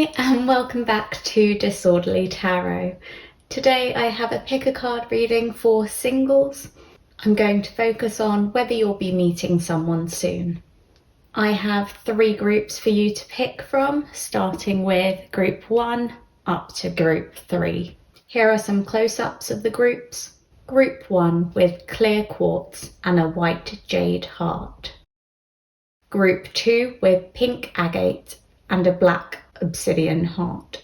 Hi and welcome back to Disorderly Tarot. Today I have a pick a card reading for singles. I'm going to focus on whether you'll be meeting someone soon. I have 3 groups for you to pick from, starting with group 1 up to group 3. Here are some close-ups of the groups. Group 1 with clear quartz and a white jade heart. Group 2 with pink agate and a black obsidian heart.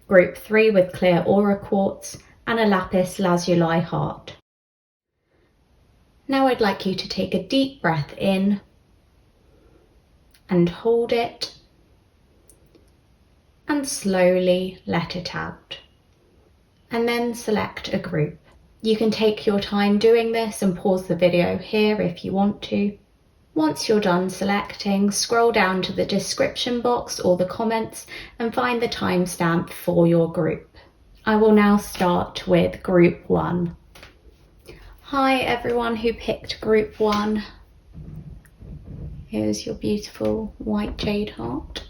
Group 3 with clear aura quartz and a lapis lazuli heart. Now I'd like you to take a deep breath in and hold it and slowly let it out. And then select a group. You can take your time doing this and pause the video here if you want to. Once you're done selecting, scroll down to the description box or the comments and find the timestamp for your group. I will now start with group 1. Hi everyone who picked group 1. Here's your beautiful white jade heart.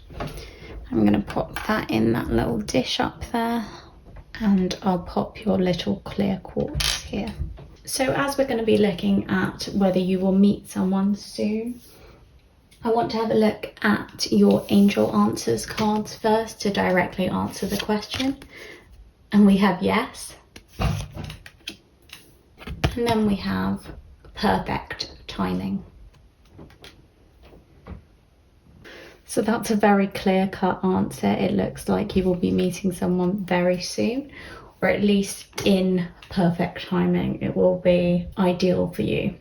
I'm going to pop that in that little dish up there, and I'll pop your little clear quartz here. So as we're going to be looking at whether you will meet someone soon, I want to have a look at your Angel Answers cards first to directly answer the question. And we have yes. And then we have perfect timing. So that's a very clear-cut answer. It looks like you will be meeting someone very soon, or at least in perfect timing. It will be ideal for you.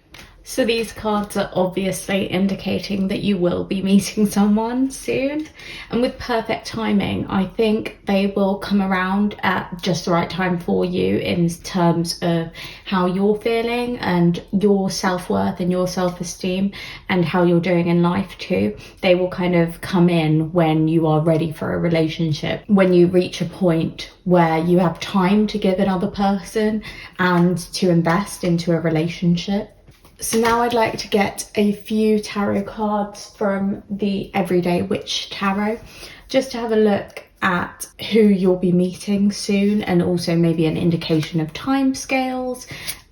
So these cards are obviously indicating that you will be meeting someone soon. And with perfect timing, I think they will come around at just the right time for you in terms of how you're feeling and your self-worth and your self-esteem and how you're doing in life too. They will kind of come in when you are ready for a relationship, when you reach a point where you have time to give another person and to invest into a relationship. So now I'd like to get a few tarot cards from the Everyday Witch Tarot, just to have a look at who you'll be meeting soon, and also maybe an indication of timescales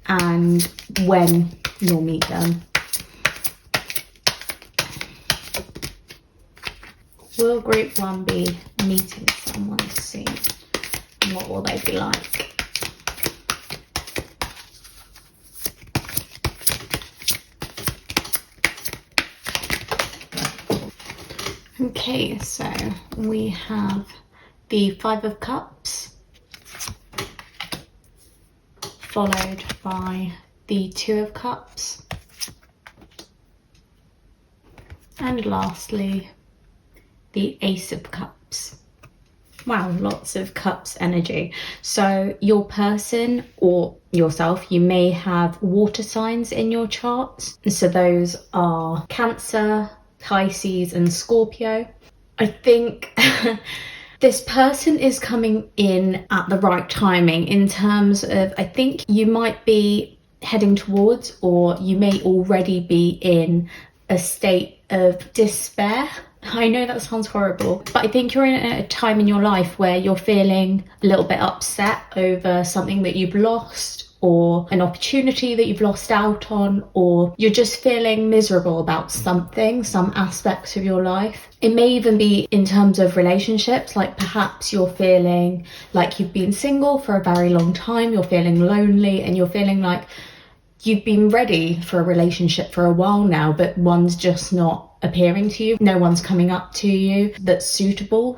and when you'll meet them. Will group 1 be meeting someone soon? And what will they be like? Okay, so we have the 5 of Cups, followed by the 2 of Cups, and lastly, the Ace of Cups. Wow, lots of cups energy. So your person or yourself, you may have water signs in your charts. So those are Cancer, Pisces and Scorpio. I think this person is coming in at the right timing in terms of, I think you might be heading towards, or you may already be in a state of despair. I know that sounds horrible, but I think you're in a time in your life where you're feeling a little bit upset over something that you've lost, or an opportunity that you've lost out on, or you're just feeling miserable about something, some aspects of your life. It may even be in terms of relationships, like perhaps you're feeling like you've been single for a very long time, you're feeling lonely, and you're feeling like you've been ready for a relationship for a while now, but one's just not appearing to you. No one's coming up to you that's suitable.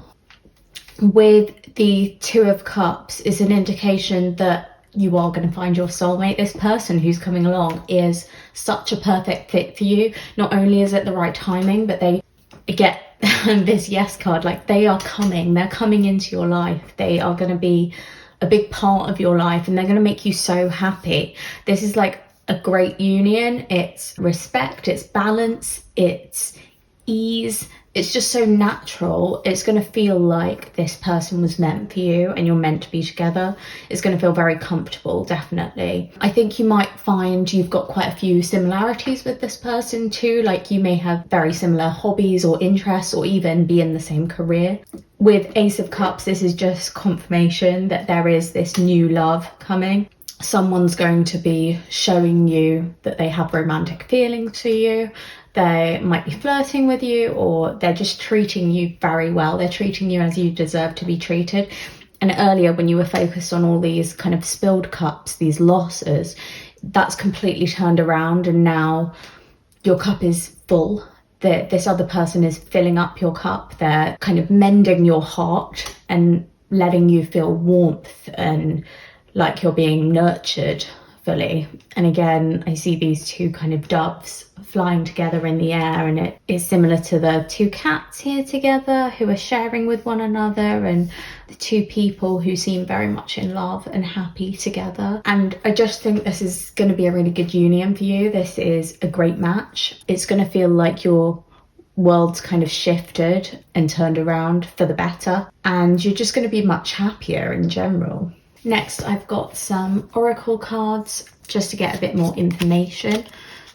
With the 2 of Cups is an indication that you are going to find your soulmate. This person who's coming along is such a perfect fit for you. Not only is it the right timing, but they get this yes card, like they're coming into your life. They are going to be a big part of your life, and they're going to make you so happy. This is like a great union. It's respect, it's balance, it's ease. It's just so natural. It's going to feel like this person was meant for you and you're meant to be together. It's going to feel very comfortable, definitely. I think you might find you've got quite a few similarities with this person too. Like you may have very similar hobbies or interests, or even be in the same career. With Ace of Cups, this is just confirmation that there is this new love coming. Someone's going to be showing you that they have romantic feelings for you. They might be flirting with you, or they're just treating you very well. They're treating you as you deserve to be treated. And earlier, when you were focused on all these kind of spilled cups, these losses, that's completely turned around, and now your cup is full. This other person is filling up your cup. They're kind of mending your heart and letting you feel warmth and like you're being nurtured fully. And again, I see these two kind of doves flying together in the air, and it is similar to the two cats here together who are sharing with one another, and the two people who seem very much in love and happy together. And I just think this is going to be a really good union for you. This is a great match. It's going to feel like your world's kind of shifted and turned around for the better, and you're just going to be much happier in general. Next, I've got some oracle cards just to get a bit more information.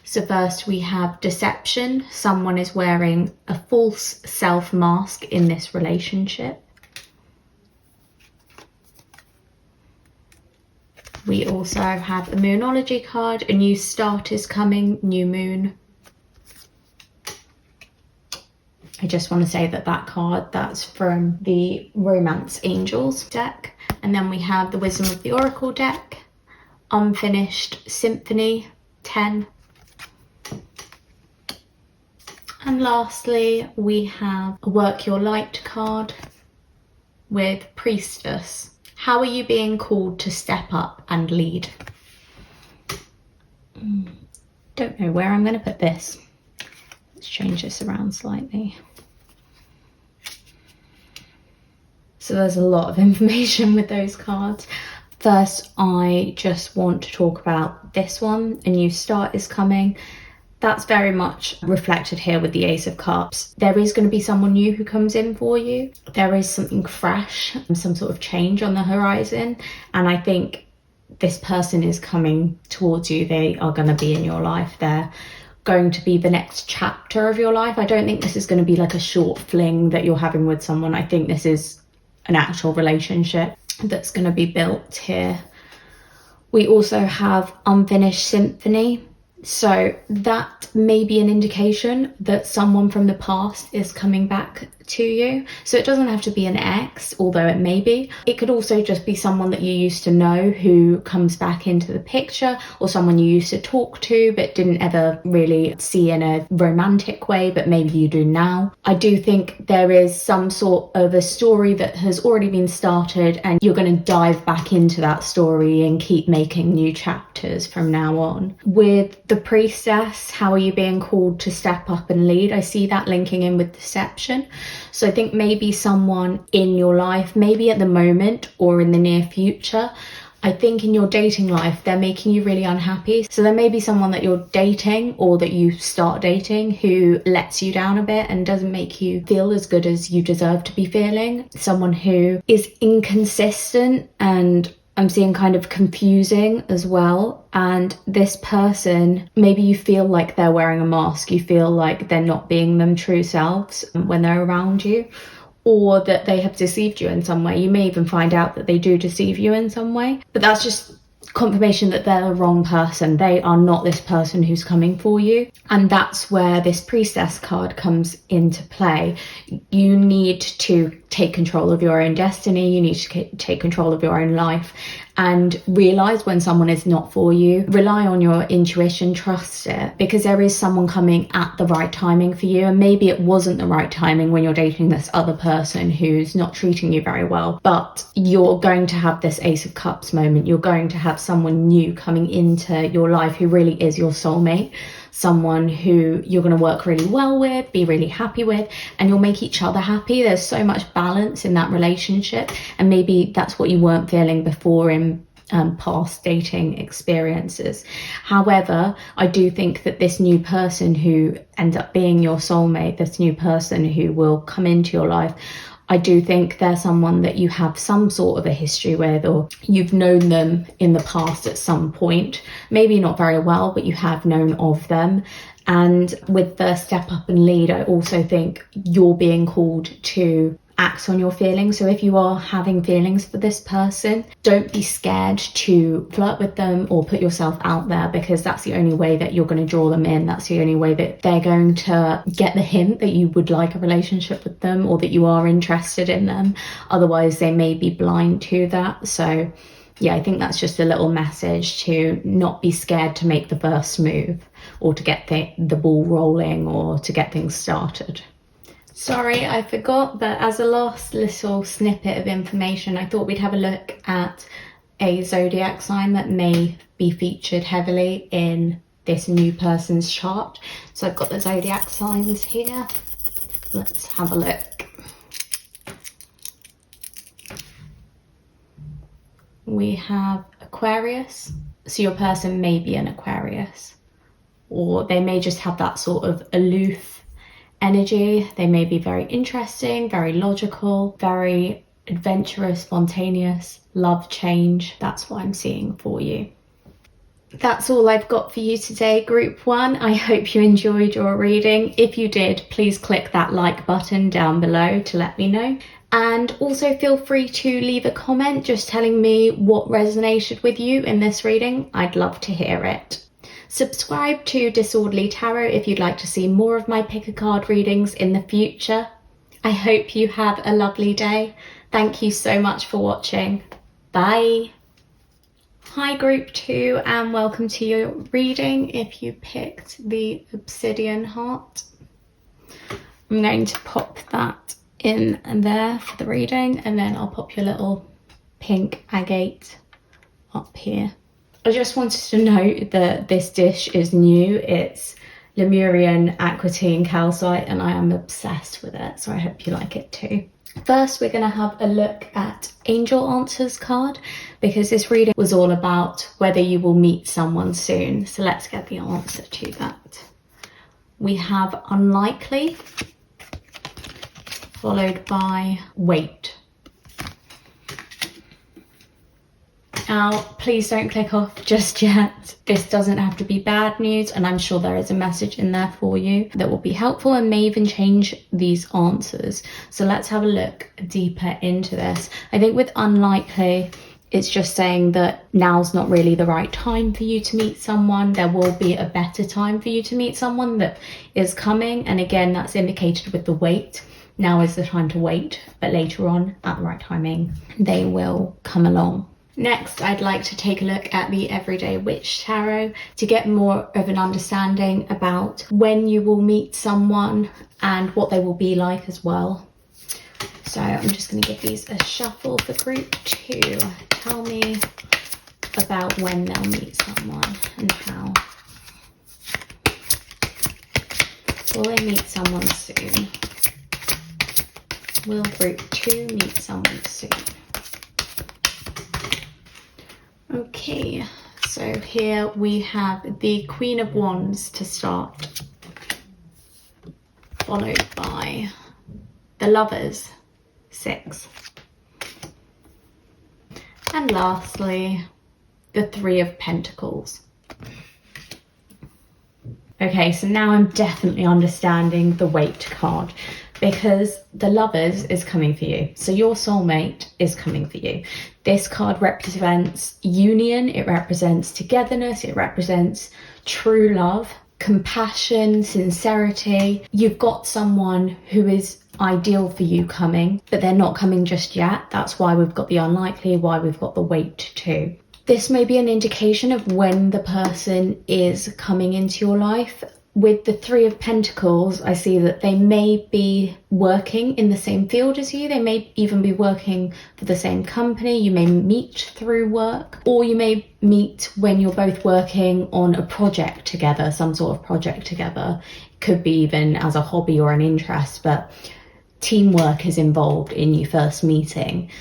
So first we have deception. Someone is wearing a false self mask in this relationship. We also have a Moonology card. A new start is coming, new moon. I just want to say that card, that's from the Romance Angels deck. And then we have the Wisdom of the Oracle deck, Unfinished Symphony 10. And lastly, we have a Work Your Light card with Priestess. How are you being called to step up and lead? Don't know where I'm going to put this. Let's change this around slightly. So there's a lot of information with those cards. First, I just want to talk about this one. A new start is coming. That's very much reflected here with the Ace of Cups. There is going to be someone new who comes in for you. There is something fresh, some sort of change on the horizon. And I think this person is coming towards you. They are going to be in your life. They're going to be the next chapter of your life. I don't think this is going to be like a short fling that you're having with someone. I think this is an actual relationship that's going to be built here. We also have Unfinished Symphony. So that may be an indication that someone from the past is coming back to you. So it doesn't have to be an ex, although it may be. It could also just be someone that you used to know who comes back into the picture, or someone you used to talk to but didn't ever really see in a romantic way, but maybe you do now. I do think there is some sort of a story that has already been started, and you're going to dive back into that story and keep making new chapters from now on. With the Priestess, how are you being called to step up and lead? I see that linking in with deception. So I think maybe someone in your life, maybe at the moment or in the near future, I think in your dating life, they're making you really unhappy. So there may be someone that you're dating or that you start dating who lets you down a bit and doesn't make you feel as good as you deserve to be feeling. Someone who is inconsistent, and I'm seeing kind of confusing as well. And this person, maybe you feel like they're wearing a mask. You feel like they're not being them true selves when they're around you, or that they have deceived you in some way. You may even find out that they do deceive you in some way, but that's just confirmation that they're the wrong person. They are not this person who's coming for you. And that's where this Priestess card comes into play. You need to take control of your own destiny. You need to take control of your own life and realize when someone is not for you. Rely on your intuition, trust it, because there is someone coming at the right timing for you. And maybe it wasn't the right timing when you're dating this other person who's not treating you very well, but you're going to have this Ace of Cups moment. You're going to have someone new coming into your life who really is your soulmate, someone who you're going to work really well with, be really happy with, and you'll make each other happy. There's so much balance in that relationship, and maybe that's what you weren't feeling before in past dating experiences. However, I do think that this new person who ends up being your soulmate, this new person who will come into your life, I do think they're someone that you have some sort of a history with, or you've known them in the past at some point, maybe not very well, but you have known of them. And with the step up and lead, I also think you're being called to act on your feelings. So if you are having feelings for this person, don't be scared to flirt with them or put yourself out there, because that's the only way that you're going to draw them in. That's the only way that they're going to get the hint that you would like a relationship with them or that you are interested in them. Otherwise, they may be blind to that. So yeah, I think that's just a little message to not be scared to make the first move or to get the ball rolling or to get things started. Sorry, I forgot, but as a last little snippet of information, I thought we'd have a look at a zodiac sign that may be featured heavily in this new person's chart. So I've got the zodiac signs here. Let's have a look. We have Aquarius. So your person may be an Aquarius, or they may just have that sort of aloof energy. They may be very interesting, very logical, very adventurous, spontaneous, love change. That's what I'm seeing for you. That's all I've got for you today, Group 1. I hope you enjoyed your reading. If you did, please click that like button down below to let me know. And also feel free to leave a comment just telling me what resonated with you in this reading. I'd love to hear it. Subscribe to Disorderly Tarot if you'd like to see more of my pick a card readings in the future. I hope you have a lovely day. Thank you so much for watching. Bye. Hi Group 2, and welcome to your reading if you picked the Obsidian Heart. I'm going to pop that in there for the reading, and then I'll pop your little pink agate up here. I just wanted to note that this dish is new. It's Lemurian aquatine calcite, and I am obsessed with it, so I hope you like it too. First, we're going to have a look at Angel Answers card, because this reading was all about whether you will meet someone soon. So let's get the answer to that. We have unlikely, followed by wait. Now, please don't click off just yet. This doesn't have to be bad news, and I'm sure there is a message in there for you that will be helpful and may even change these answers. So let's have a look deeper into this. I think with unlikely, it's just saying that now's not really the right time for you to meet someone. There will be a better time for you to meet someone that is coming. And again, that's indicated with the wait. Now is the time to wait, but later on, at the right timing, they will come along. Next, I'd like to take a look at the Everyday Witch Tarot to get more of an understanding about when you will meet someone and what they will be like as well. So I'm just going to give these a shuffle for Group 2. Tell me about when they'll meet someone and how. Will they meet someone soon? Will Group 2 meet someone soon? Okay, so here we have the Queen of Wands to start, followed by the Lovers, 6. And lastly, the Three of Pentacles. Okay, so now I'm definitely understanding the Wait card, because the Lovers is coming for you. So your soulmate is coming for you. This card represents union, it represents togetherness, it represents true love, compassion, sincerity. You've got someone who is ideal for you coming, but they're not coming just yet. That's why we've got the unlikely, why we've got the wait too. This may be an indication of when the person is coming into your life. With the Three of Pentacles, I see that they may be working in the same field as you. They may even be working for the same company. You may meet through work, or you may meet when you're both working on a project together, some sort of project together. It could be even as a hobby or an interest, but teamwork is involved in you first meeting.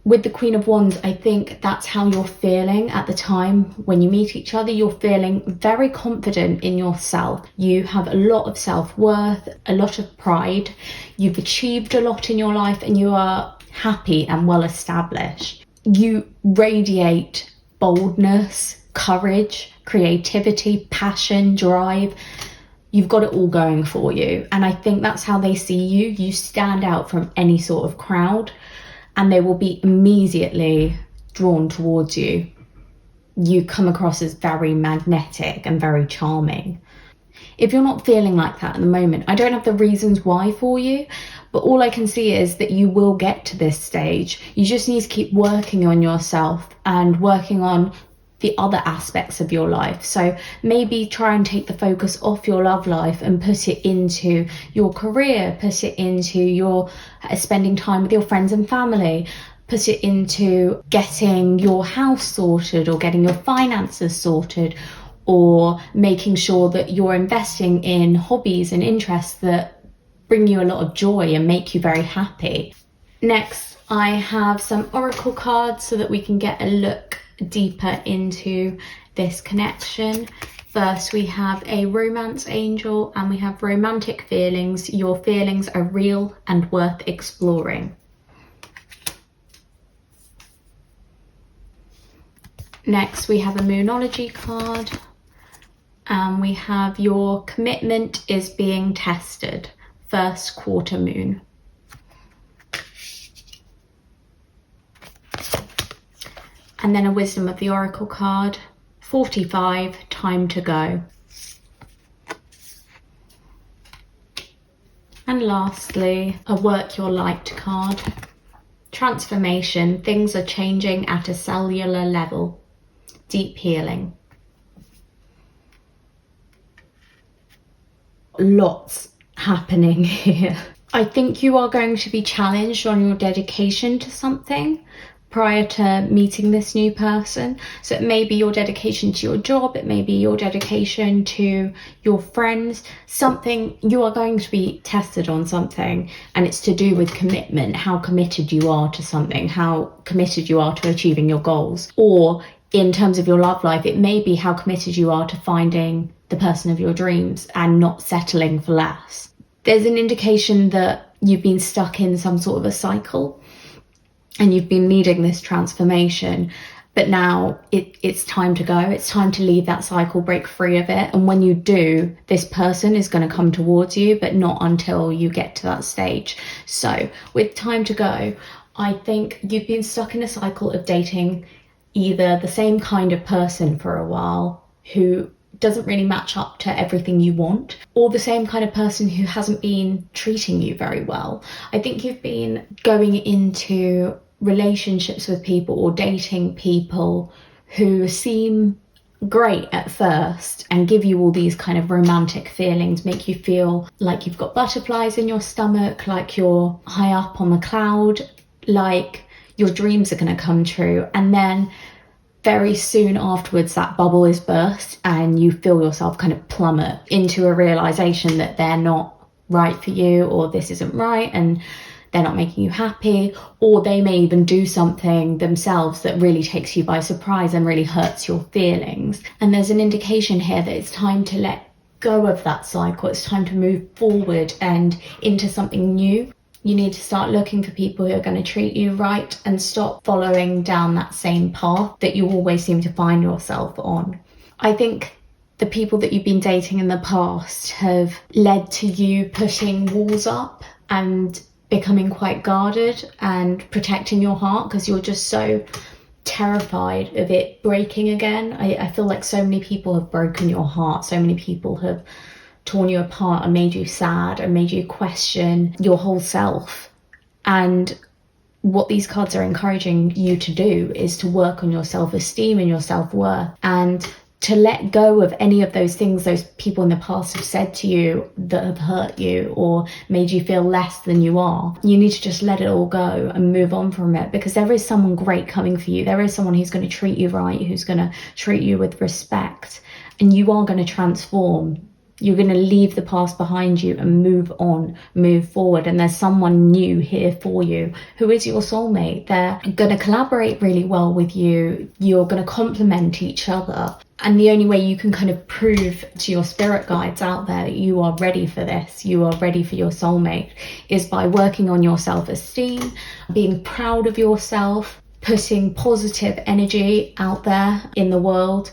With the Queen of Wands, I think that's how you're feeling at the time when you meet each other. You're feeling very confident in yourself. You have a lot of self-worth, a lot of pride. You've achieved a lot in your life and you are happy and well established. You radiate boldness, courage, creativity, passion, drive. you've got it all going for you. And I think that's how they see you. You stand out from any sort of crowd, and they will be immediately drawn towards you. You come across as very magnetic and very charming. If you're not feeling like that at the moment, I don't have the reasons why for you, but all I can see is that you will get to this stage. You just need to keep working on yourself and working on the other aspects of your life. So maybe try and take the focus off your love life and put it into your career, put it into your spending time with your friends and family, put it into getting your house sorted or getting your finances sorted, or making sure that you're investing in hobbies and interests that bring you a lot of joy and make you very happy. Next, I have some oracle cards so that we can get a look deeper into this connection. First, we have a romance angel and we have romantic feelings. Your feelings are real and worth exploring. Next, we have a Moonology card. And we have your commitment is being tested. First quarter moon. And then a wisdom of the oracle card. 45, time to go. And lastly, a work your light card. Transformation, things are changing at a cellular level. Deep healing. Lots happening here. I think you are going to be challenged on your dedication to something prior to meeting this new person. So it may be your dedication to your job, it may be your dedication to your friends, something. You are going to be tested on something, and it's to do with commitment, how committed you are to something, how committed you are to achieving your goals. Or in terms of your love life, it may be how committed you are to finding the person of your dreams and not settling for less. There's an indication that you've been stuck in some sort of a cycle and you've been needing this transformation, but now it's time to go. It's time to leave that cycle, break free of it. And when you do, this person is going to come towards you, but not until you get to that stage. So with time to go, I think you've been stuck in a cycle of dating either the same kind of person for a while who doesn't really match up to everything you want, or the same kind of person who hasn't been treating you very well. I think you've been going into relationships with people or dating people who seem great at first and give you all these kind of romantic feelings, make you feel like you've got butterflies in your stomach, like you're high up on the cloud, like your dreams are going to come true. And then very soon afterwards, that bubble is burst and you feel yourself kind of plummet into a realization that they're not right for you, or this isn't right, and they're not making you happy, or they may even do something themselves that really takes you by surprise and really hurts your feelings. And there's an indication here that it's time to let go of that cycle. It's time to move forward and into something new. You need to start looking for people who are going to treat you right and stop following down that same path that you always seem to find yourself on. I think the people that you've been dating in the past have led to you putting walls up and becoming quite guarded and protecting your heart because you're just so terrified of it breaking again. I feel like so many people have broken your heart. So many people have torn you apart and made you sad and made you question your whole self. And what these cards are encouraging you to do is to work on your self-esteem and your self-worth, and to let go of any of those things those people in the past have said to you that have hurt you or made you feel less than you are. You need to just let it all go and move on from it, because there is someone great coming for you. There is someone who's going to treat you right, who's going to treat you with respect, and you are going to transform. You're going to leave the past behind you and move on, move forward. And there's someone new here for you who is your soulmate. They're going to collaborate really well with you. You're going to complement each other. And the only way you can kind of prove to your spirit guides out there that you are ready for this, you are ready for your soulmate, is by working on your self-esteem, being proud of yourself, putting positive energy out there in the world,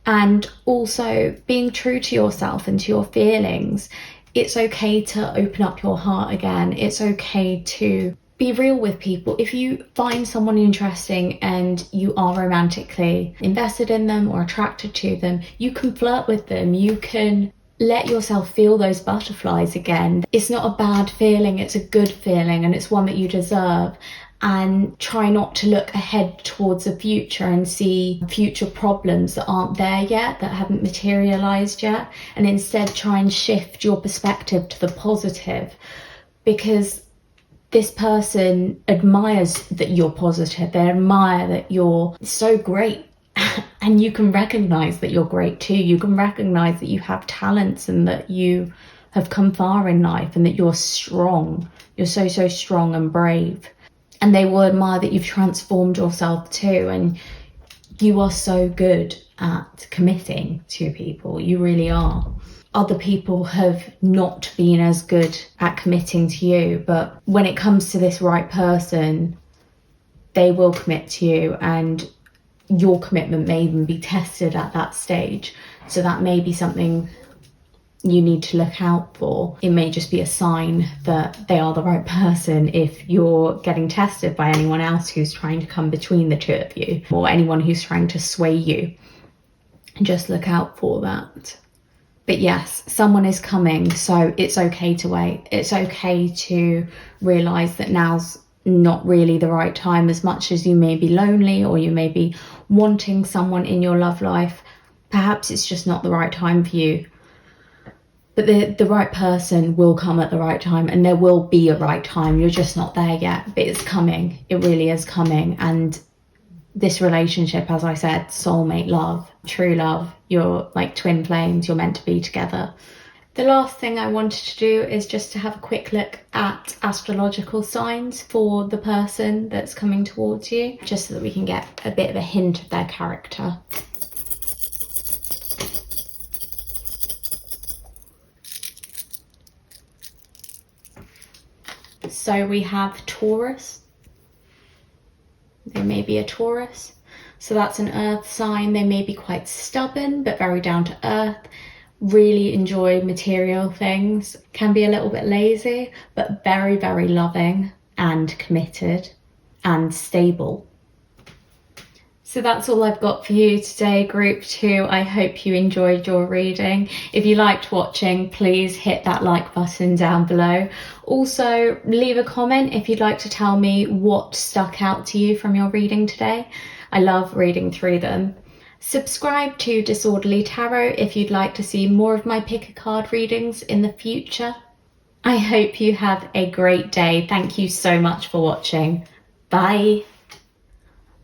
And also being true to yourself and to your feelings. It's okay to open up your heart again. It's okay to be real with people. If you find someone interesting and you are romantically invested in them or attracted to them, you can flirt with them. You can let yourself feel those butterflies again. It's not a bad feeling, it's a good feeling, and it's one that you deserve. And try not to look ahead towards the future and see future problems that aren't there yet, that haven't materialized yet, and instead try and shift your perspective to the positive, because this person admires that you're positive. They admire that you're so great. And you can recognize that you're great too. You can recognize that you have talents and that you have come far in life and that you're strong. You're so strong and brave. And they will admire that you've transformed yourself too. And you are so good at committing to people. You really are. Other people have not been as good at committing to you, but when it comes to this right person, they will commit to you, and your commitment may even be tested at that stage. So that may be something you need to look out for. It may just be a sign that they are the right person if you're getting tested by anyone else who's trying to come between the two of you, or anyone who's trying to sway you. And just look out for that. But yes, someone is coming, so it's okay to wait. It's okay to realise that now's not really the right time. As much as you may be lonely or you may be wanting someone in your love life, perhaps it's just not the right time for you. But the right person will come at the right time, and there will be a right time. You're just not there yet, but it's coming. It really is coming. And this relationship, as I said, soulmate love, true love, you're like twin flames, you're meant to be together. The last thing I wanted to do is just to have a quick look at astrological signs for the person that's coming towards you, just so that we can get a bit of a hint of their character. So we have Taurus. They may be a Taurus. So that's an earth sign. They may be quite stubborn, but very down to earth. Really enjoy material things. Can be a little bit lazy, but very, very loving and committed and stable. So that's all I've got for you today, group 2. I hope you enjoyed your reading. If you liked watching, please hit that like button down below. Also, leave a comment if you'd like to tell me what stuck out to you from your reading today. I love reading through them. Subscribe to Disorderly Tarot if you'd like to see more of my pick a card readings in the future. I hope you have a great day. Thank you so much for watching. Bye.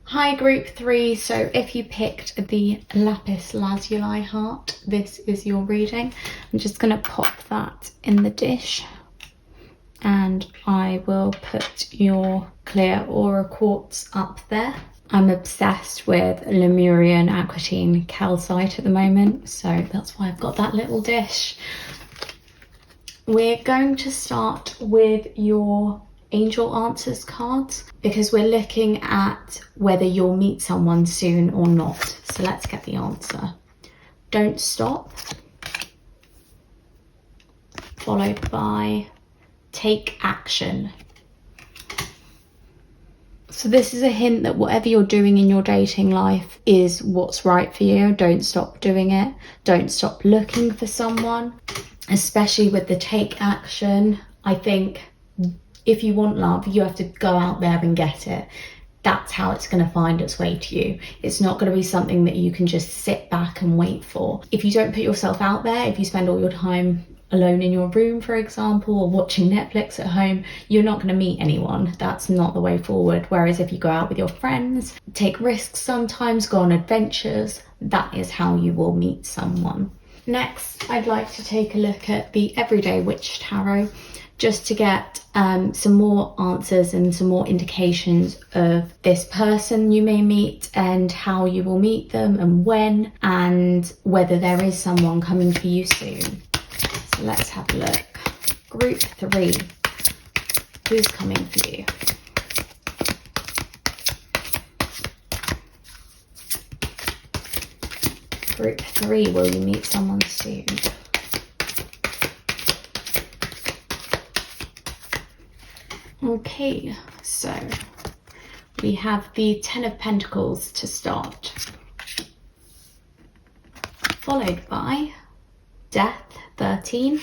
Hi group 3, so if you picked the lapis lazuli heart, this is your reading. I'm just going to pop that in the dish, and I will put your clear aura quartz up there. I'm obsessed with Lemurian aquatine calcite at the moment, so that's why I've got that little dish. We're going to start with your angel answers cards, because we're looking at whether you'll meet someone soon or not. So let's get the answer. Don't stop, followed by take action. So this is a hint that whatever you're doing in your dating life is what's right for you. Don't stop doing it. Don't stop looking for someone, especially with the take action. I think if you want love, you have to go out there and get it. That's how it's going to find its way to you. It's not going to be something that you can just sit back and wait for. If you don't put yourself out there, if you spend all your time alone in your room, for example, or watching Netflix at home, you're not going to meet anyone. That's not the way forward. Whereas if you go out with your friends, take risks sometimes, go on adventures, that is how you will meet someone. Next, I'd like to take a look at the Everyday Witch Tarot, just to get some more answers and some more indications of this person you may meet and how you will meet them and when, and whether there is someone coming for you soon. So let's have a look. Group 3, who's coming for you? Group 3, will you meet someone soon? Okay, so we have the 10 of Pentacles to start, followed by Death, 13,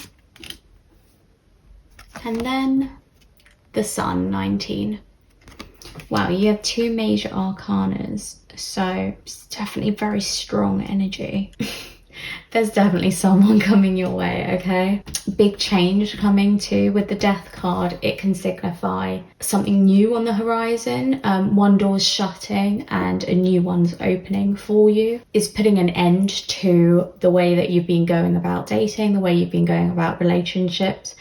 and then the Sun, 19. Wow, you have 2 major arcanas, so it's definitely very strong energy. There's definitely someone coming your way, okay? Big change coming too with the Death card. It can signify something new on the horizon. One door's shutting and a new one's opening for you. It's putting an end to the way that you've been going about dating, the way you've been going about relationships,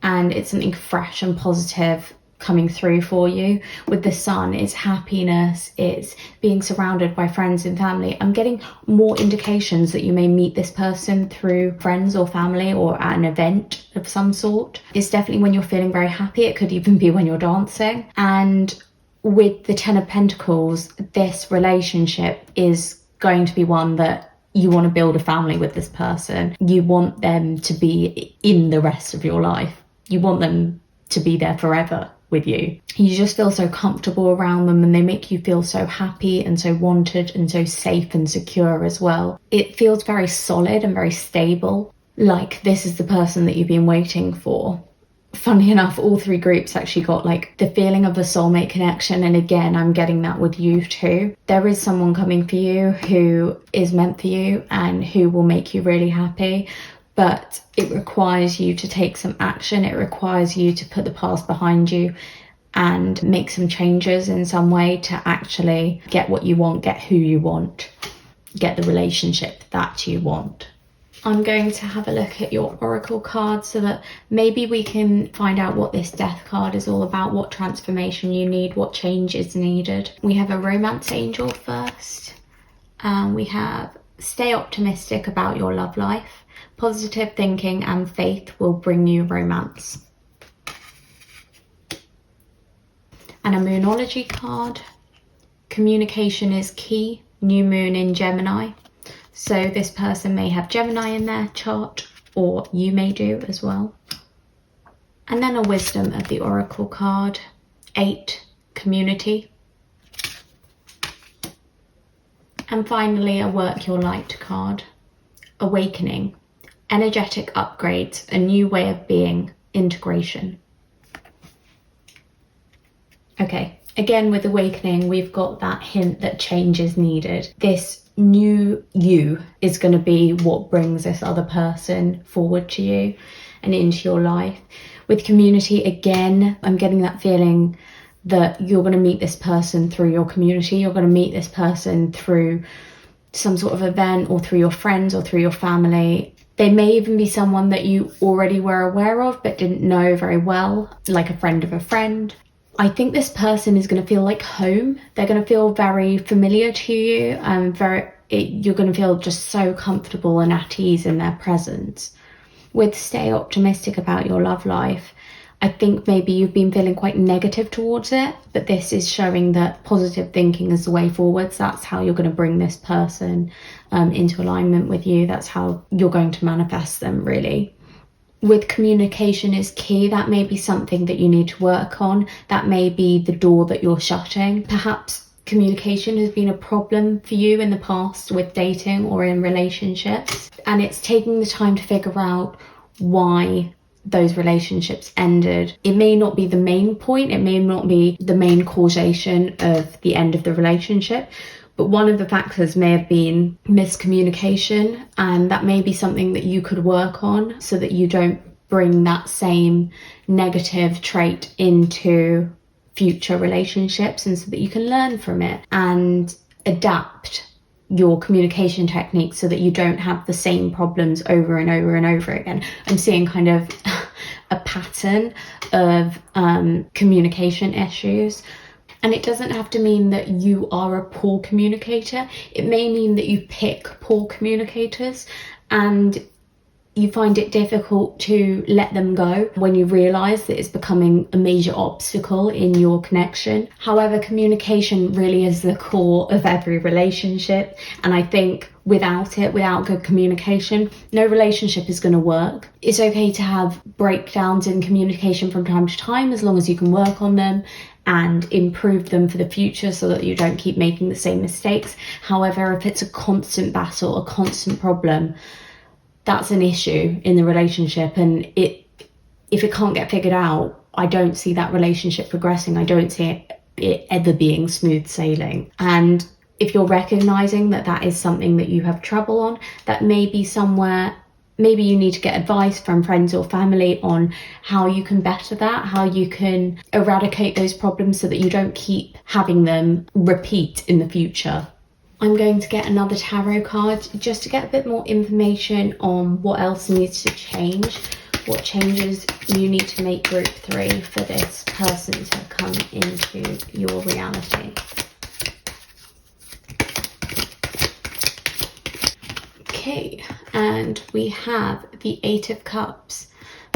and it's something fresh and positive coming through for you. With the Sun, it's happiness, it's being surrounded by friends and family. I'm getting more indications that you may meet this person through friends or family or at an event of some sort. It's definitely when you're feeling very happy. It could even be when you're dancing. And with the 10 of Pentacles, this relationship is going to be one that you want to build a family with this person. You want them to be in the rest of your life. You want them to be there forever with you. You just feel so comfortable around them, and they make you feel so happy and so wanted and so safe and secure as well. It feels very solid and very stable, like this is the person that you've been waiting for. Funny enough, all 3 groups actually got like the feeling of a soulmate connection, and again, I'm getting that with you too. There is someone coming for you who is meant for you and who will make you really happy. But it requires you to take some action. It requires you to put the past behind you and make some changes in some way to actually get what you want, get who you want, get the relationship that you want. I'm going to have a look at your Oracle card so that maybe we can find out what this Death card is all about, what transformation you need, what change is needed. We have a Romance Angel first. We have Stay optimistic about your love life. Positive thinking and faith will bring you romance. And a Moonology card. Communication is key. New moon in Gemini. So this person may have Gemini in their chart, or you may do as well. And then a Wisdom of the Oracle card. 8, community. And finally a Work Your Light card. Awakening. Energetic upgrades, a new way of being, integration. Okay, again with Awakening, we've got that hint that change is needed. This new you is going to be what brings this other person forward to you and into your life. With Community, again, I'm getting that feeling that you're going to meet this person through your community. You're going to meet this person through some sort of event or through your friends or through your family. They may even be someone that you already were aware of but didn't know very well, like a friend of a friend. I think this person is going to feel like home. They're going to feel very familiar to you and you're going to feel just so comfortable and at ease in their presence. With Stay optimistic about your love life, I think maybe you've been feeling quite negative towards it, but this is showing that positive thinking is the way forwards. That's how you're going to bring this person into alignment with you. That's how you're going to manifest them, really. With Communication is key. That may be something that you need to work on. That may be the door that you're shutting. Perhaps communication has been a problem for you in the past with dating or in relationships, and it's taking the time to figure out why those relationships ended. It may not be the main point, it may not be the main causation of the end of the relationship, but one of the factors may have been miscommunication, and that may be something that you could work on so that you don't bring that same negative trait into future relationships, and so that you can learn from it and adapt your communication techniques so that you don't have the same problems over and over and over again. I'm seeing kind of a pattern of communication issues. And it doesn't have to mean that you are a poor communicator. It may mean that you pick poor communicators and you find it difficult to let them go when you realise that it's becoming a major obstacle in your connection. However, communication really is the core of every relationship. And I think without it, without good communication, no relationship is going to work. It's okay to have breakdowns in communication from time to time, as long as you can work on them and improve them for the future so that you don't keep making the same mistakes. However, if it's a constant battle, a constant problem, that's an issue in the relationship, and if it can't get figured out, I don't see that relationship progressing. I don't see it ever being smooth sailing. And if you're recognizing that that is something that you have trouble on, that may be somewhere, maybe you need to get advice from friends or family on how you can better that, how you can eradicate those problems so that you don't keep having them repeat in the future. I'm going to get another tarot card just to get a bit more information on what else needs to change, what changes you need to make group 3 for this person to come into your reality. Okay, and we have the 8 of Cups.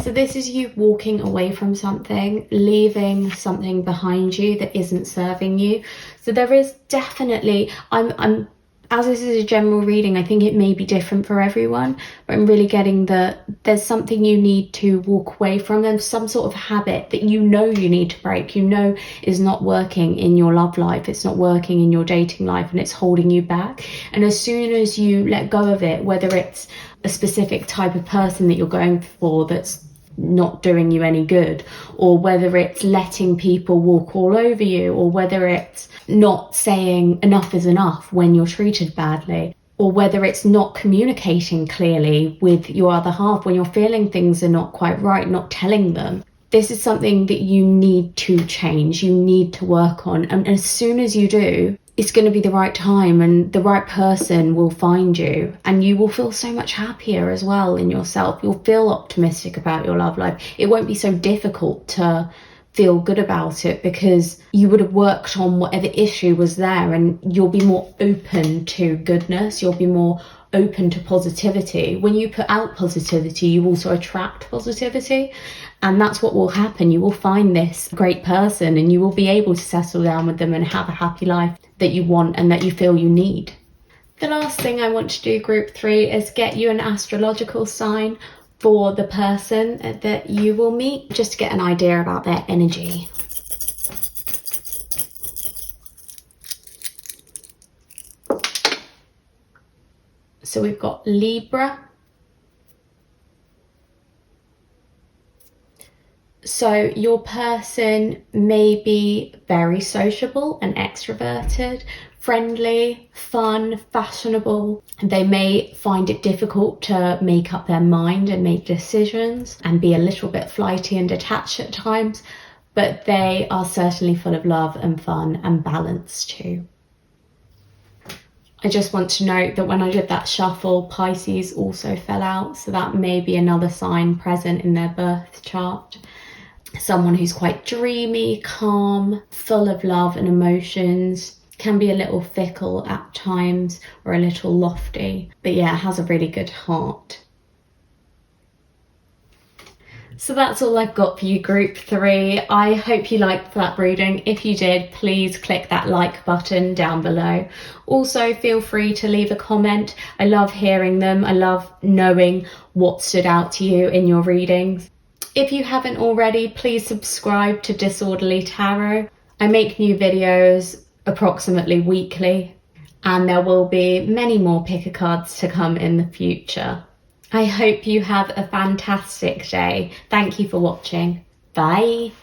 So this is you walking away from something, leaving something behind you that isn't serving you. So there is definitely, as this is a general reading, I think it may be different for everyone, but I'm really getting that there's something you need to walk away from. There's some sort of habit that you know you need to break, you know is not working in your love life, it's not working in your dating life, and it's holding you back. And as soon as you let go of it, whether it's a specific type of person that you're going for that's not doing you any good, or whether it's letting people walk all over you, or whether it's not saying enough is enough when you're treated badly, or whether it's not communicating clearly with your other half when you're feeling things are not quite right, not telling them. This is something that you need to change, you need to work on, and as soon as you do, it's going to be the right time and the right person will find you, and you will feel so much happier as well in yourself. You'll feel optimistic about your love life. It won't be so difficult to feel good about it because you would have worked on whatever issue was there, and you'll be more open to goodness. You'll be more open to positivity. When you put out positivity, you also attract positivity, and that's what will happen. You will find this great person and you will be able to settle down with them and have a happy life that you want and that you feel you need. The last thing I want to do, group 3, is get you an astrological sign for the person that you will meet, just to get an idea about their energy. So we've got Libra. So your person may be very sociable and extroverted, friendly, fun, fashionable. They may find it difficult to make up their mind and make decisions and be a little bit flighty and detached at times, but they are certainly full of love and fun and balance too. I just want to note that when I did that shuffle, Pisces also fell out, so that may be another sign present in their birth chart. Someone who's quite dreamy, calm, full of love and emotions, can be a little fickle at times or a little lofty, but yeah, has a really good heart. So that's all I've got for you, group 3. I hope you liked that reading. If you did, please click that like button down below. Also, feel free to leave a comment. I love hearing them. I love knowing what stood out to you in your readings. If you haven't already, please subscribe to Disorderly Tarot. I make new videos approximately weekly, and there will be many more picker cards to come in the future. I hope you have a fantastic day. Thank you for watching. Bye.